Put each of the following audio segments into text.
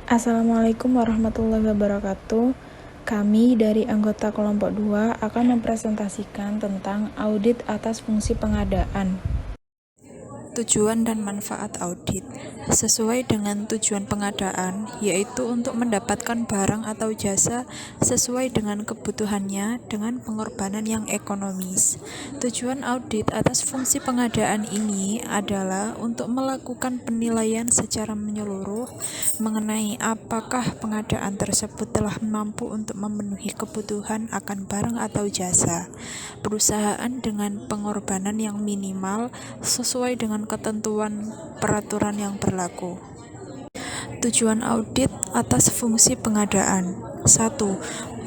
Assalamualaikum warahmatullahi wabarakatuh. Kami dari anggota kelompok 2 akan mempresentasikan tentang audit atas fungsi pengadaan. Tujuan dan manfaat audit sesuai dengan tujuan pengadaan, yaitu untuk mendapatkan barang atau jasa sesuai dengan kebutuhannya dengan pengorbanan yang ekonomis. Tujuan audit atas fungsi pengadaan ini adalah untuk melakukan penilaian secara menyeluruh mengenai apakah pengadaan tersebut telah mampu untuk memenuhi kebutuhan akan barang atau jasa perusahaan dengan pengorbanan yang minimal sesuai dengan ketentuan peraturan yang berlaku. Tujuan audit atas fungsi pengadaan. 1.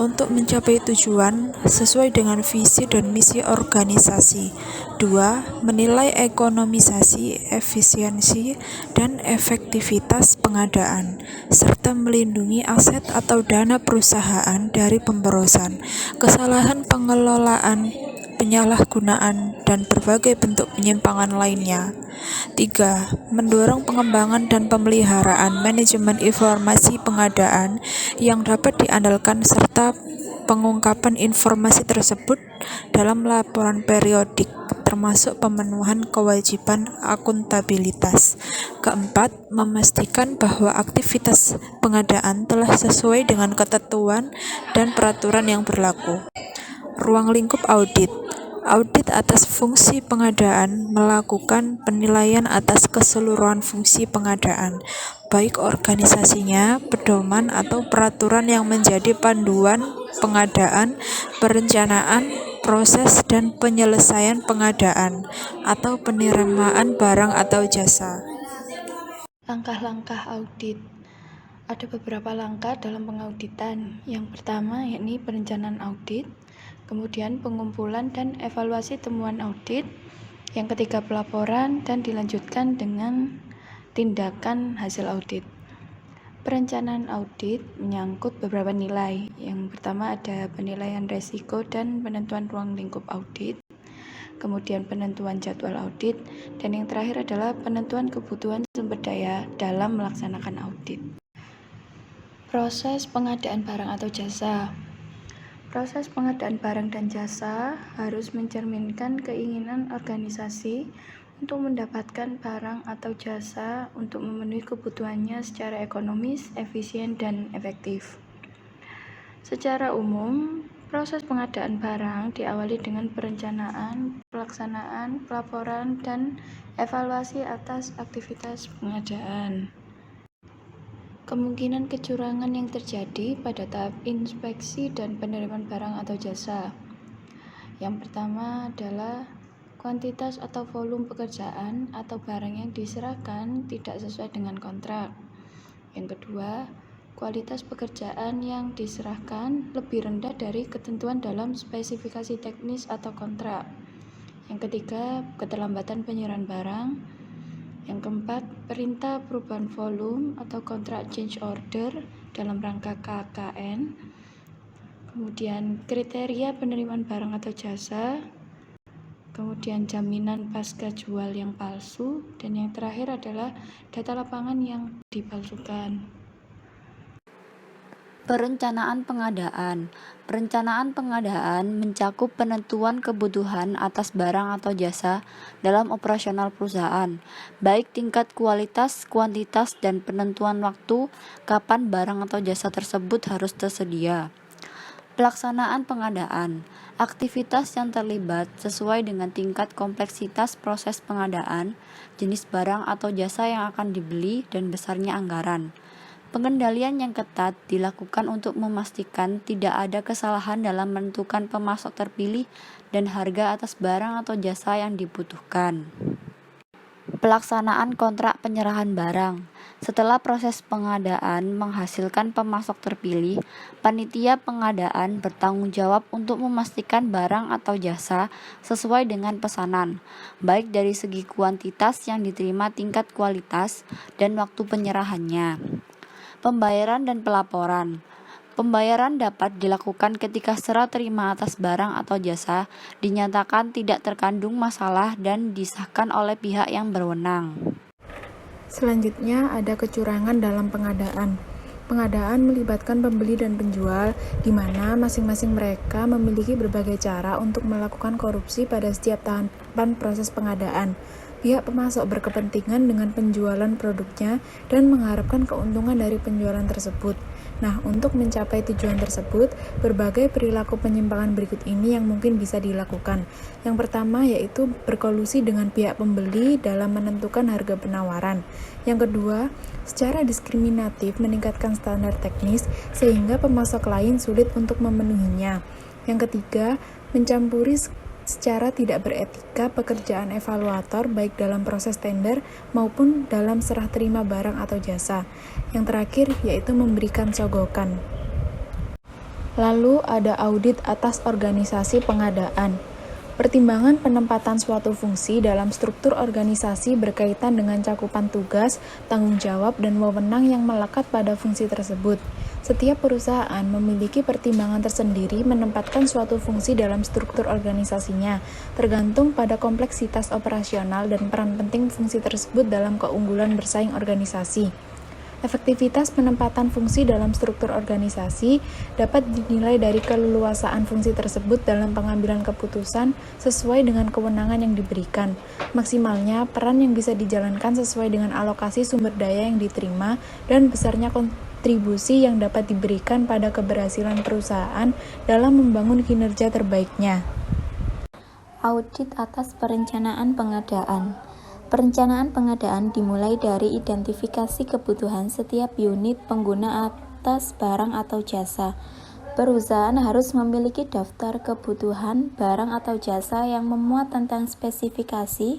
Untuk mencapai tujuan sesuai dengan visi dan misi organisasi. 2. Menilai ekonomisasi, efisiensi, dan efektivitas pengadaan, serta melindungi aset atau dana perusahaan dari pemborosan, kesalahan pengelolaan, penyalahgunaan, dan berbagai bentuk penyimpangan lainnya. 3. Mendorong pengembangan dan pemeliharaan manajemen informasi pengadaan yang dapat diandalkan serta pengungkapan informasi tersebut dalam laporan periodik, termasuk pemenuhan kewajiban akuntabilitas. 4. Memastikan bahwa aktivitas pengadaan telah sesuai dengan ketentuan dan peraturan yang berlaku. Ruang lingkup audit. Audit atas fungsi pengadaan melakukan penilaian atas keseluruhan fungsi pengadaan, baik organisasinya, pedoman, atau peraturan yang menjadi panduan pengadaan, perencanaan, proses, dan penyelesaian pengadaan, atau penerimaan barang atau jasa. Langkah-langkah audit. Ada beberapa langkah dalam pengauditan. Yang pertama yakni perencanaan audit, kemudian pengumpulan dan evaluasi temuan audit, yang ketiga pelaporan, dan dilanjutkan dengan tindakan hasil audit. Perencanaan audit menyangkut beberapa nilai. Yang pertama ada penilaian resiko dan penentuan ruang lingkup audit, kemudian penentuan jadwal audit, dan yang terakhir adalah penentuan kebutuhan sumber daya dalam melaksanakan audit. Proses pengadaan barang atau jasa. Proses pengadaan barang dan jasa harus mencerminkan keinginan organisasi untuk mendapatkan barang atau jasa untuk memenuhi kebutuhannya secara ekonomis, efisien, dan efektif. Secara umum, proses pengadaan barang diawali dengan perencanaan, pelaksanaan, pelaporan, dan evaluasi atas aktivitas pengadaan. Kemungkinan kecurangan yang terjadi pada tahap inspeksi dan penerimaan barang atau jasa. Yang pertama adalah kuantitas atau volume pekerjaan atau barang yang diserahkan tidak sesuai dengan kontrak. Yang kedua, kualitas pekerjaan yang diserahkan lebih rendah dari ketentuan dalam spesifikasi teknis atau kontrak. Yang ketiga, keterlambatan penyerahan barang. Yang keempat, perintah perubahan volume atau kontrak change order dalam rangka KKN. Kemudian kriteria penerimaan barang atau jasa. Kemudian jaminan pasca jual yang palsu. Dan yang terakhir adalah data lapangan yang dipalsukan. Perencanaan pengadaan. Perencanaan pengadaan mencakup penentuan kebutuhan atas barang atau jasa dalam operasional perusahaan, baik tingkat kualitas, kuantitas, dan penentuan waktu kapan barang atau jasa tersebut harus tersedia. Pelaksanaan pengadaan. Aktivitas yang terlibat sesuai dengan tingkat kompleksitas proses pengadaan, jenis barang atau jasa yang akan dibeli, dan besarnya anggaran. Pengendalian yang ketat dilakukan untuk memastikan tidak ada kesalahan dalam menentukan pemasok terpilih dan harga atas barang atau jasa yang dibutuhkan. Pelaksanaan kontrak penyerahan barang. Setelah proses pengadaan menghasilkan pemasok terpilih, panitia pengadaan bertanggung jawab untuk memastikan barang atau jasa sesuai dengan pesanan, baik dari segi kuantitas yang diterima, tingkat kualitas, dan waktu penyerahannya. Pembayaran dan pelaporan. Pembayaran dapat dilakukan ketika serah terima atas barang atau jasa dinyatakan tidak terkandung masalah dan disahkan oleh pihak yang berwenang. Selanjutnya ada kecurangan dalam pengadaan. Pengadaan melibatkan pembeli dan penjual, di mana masing-masing mereka memiliki berbagai cara untuk melakukan korupsi pada setiap tahapan proses pengadaan. Pihak pemasok berkepentingan dengan penjualan produknya dan mengharapkan keuntungan dari penjualan tersebut. Nah, untuk mencapai tujuan tersebut, berbagai perilaku penyimpangan berikut ini yang mungkin bisa dilakukan. Yang pertama yaitu berkolusi dengan pihak pembeli dalam menentukan harga penawaran. Yang kedua, secara diskriminatif meningkatkan standar teknis sehingga pemasok lain sulit untuk memenuhinya. Yang ketiga, mencampuri secara tidak beretika pekerjaan evaluator baik dalam proses tender maupun dalam serah terima barang atau jasa. Yang terakhir yaitu memberikan sogokan. Lalu ada audit atas organisasi pengadaan. Pertimbangan penempatan suatu fungsi dalam struktur organisasi berkaitan dengan cakupan tugas, tanggung jawab, dan wewenang yang melekat pada fungsi tersebut. Setiap perusahaan memiliki pertimbangan tersendiri menempatkan suatu fungsi dalam struktur organisasinya, tergantung pada kompleksitas operasional dan peran penting fungsi tersebut dalam keunggulan bersaing organisasi. Efektivitas penempatan fungsi dalam struktur organisasi dapat dinilai dari keleluasaan fungsi tersebut dalam pengambilan keputusan sesuai dengan kewenangan yang diberikan. Maksimalnya, peran yang bisa dijalankan sesuai dengan alokasi sumber daya yang diterima dan besarnya kontribusi yang dapat diberikan pada keberhasilan perusahaan dalam membangun kinerja terbaiknya. Audit atas perencanaan pengadaan. Perencanaan pengadaan dimulai dari identifikasi kebutuhan setiap unit pengguna atas barang atau jasa. Perusahaan harus memiliki daftar kebutuhan barang atau jasa yang memuat tentang spesifikasi,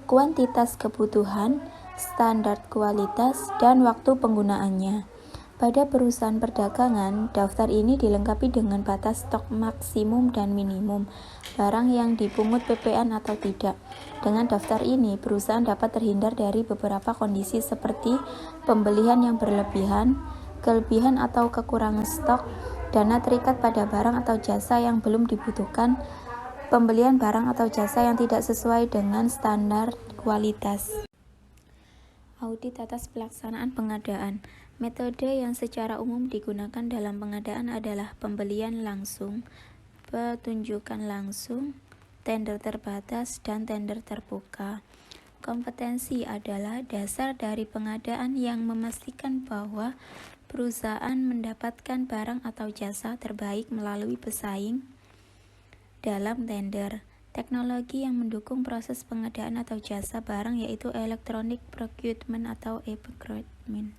kuantitas kebutuhan, standar kualitas, dan waktu penggunaannya. Pada perusahaan perdagangan, daftar ini dilengkapi dengan batas stok maksimum dan minimum, barang yang dipungut PPN atau tidak. Dengan daftar ini, perusahaan dapat terhindar dari beberapa kondisi seperti pembelian yang berlebihan, kelebihan atau kekurangan stok, dana terikat pada barang atau jasa yang belum dibutuhkan, pembelian barang atau jasa yang tidak sesuai dengan standar kualitas. Audit atas pelaksanaan pengadaan. Metode yang secara umum digunakan dalam pengadaan adalah pembelian langsung, petunjukan langsung, tender terbatas, dan tender terbuka. Kompetensi adalah dasar dari pengadaan yang memastikan bahwa perusahaan mendapatkan barang atau jasa terbaik melalui pesaing dalam tender. Teknologi yang mendukung proses pengadaan atau jasa barang yaitu electronic procurement atau e-procurement.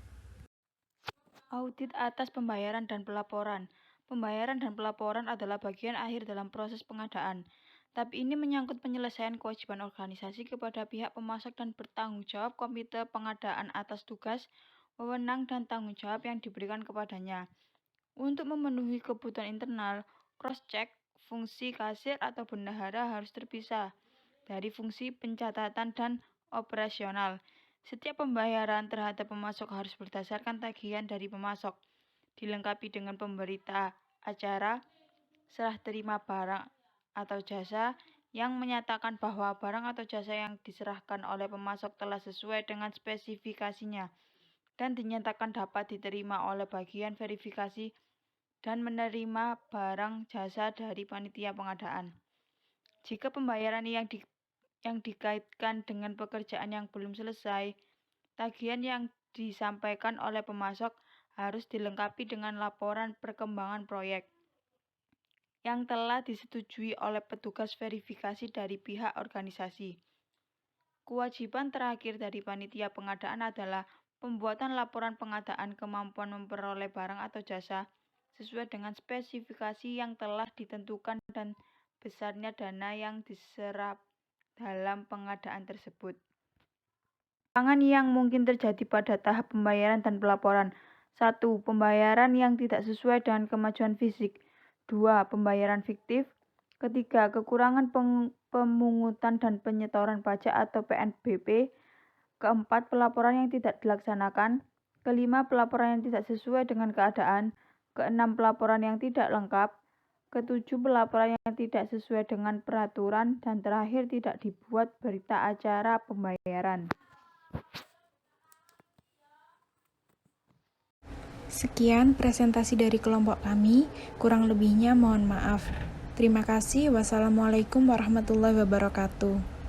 Audit atas pembayaran dan pelaporan. Pembayaran dan pelaporan adalah bagian akhir dalam proses pengadaan. Tahap ini menyangkut penyelesaian kewajiban organisasi kepada pihak pemasok dan bertanggung jawab komite pengadaan atas tugas, wewenang, dan tanggung jawab yang diberikan kepadanya. Untuk memenuhi kebutuhan internal, cross-check, fungsi kasir atau bendahara harus terpisah dari fungsi pencatatan dan operasional. Setiap pembayaran terhadap pemasok harus berdasarkan tagihan dari pemasok, dilengkapi dengan pemberita acara, serah terima barang atau jasa yang menyatakan bahwa barang atau jasa yang diserahkan oleh pemasok telah sesuai dengan spesifikasinya dan dinyatakan dapat diterima oleh bagian verifikasi dan menerima barang jasa dari panitia pengadaan. Jika pembayaran yang dikaitkan dengan pekerjaan yang belum selesai, tagihan yang disampaikan oleh pemasok harus dilengkapi dengan laporan perkembangan proyek yang telah disetujui oleh petugas verifikasi dari pihak organisasi. Kewajiban terakhir dari panitia pengadaan adalah pembuatan laporan pengadaan kemampuan memperoleh barang atau jasa sesuai dengan spesifikasi yang telah ditentukan dan besarnya dana yang diserap dalam pengadaan tersebut. Kekurangan yang mungkin terjadi pada tahap pembayaran dan pelaporan. 1. Pembayaran yang tidak sesuai dengan kemajuan fisik. 2. Pembayaran fiktif. Ketiga, kekurangan pemungutan dan penyetoran pajak atau PNBP. Keempat, pelaporan yang tidak dilaksanakan. Kelima, pelaporan yang tidak sesuai dengan keadaan. Keenam, pelaporan yang tidak lengkap. Ketujuh, pelaporan yang tidak sesuai dengan peraturan. Dan terakhir, tidak dibuat berita acara pembayaran. Sekian presentasi dari kelompok kami, kurang lebihnya mohon maaf. Terima kasih. Wassalamualaikum warahmatullahi wabarakatuh.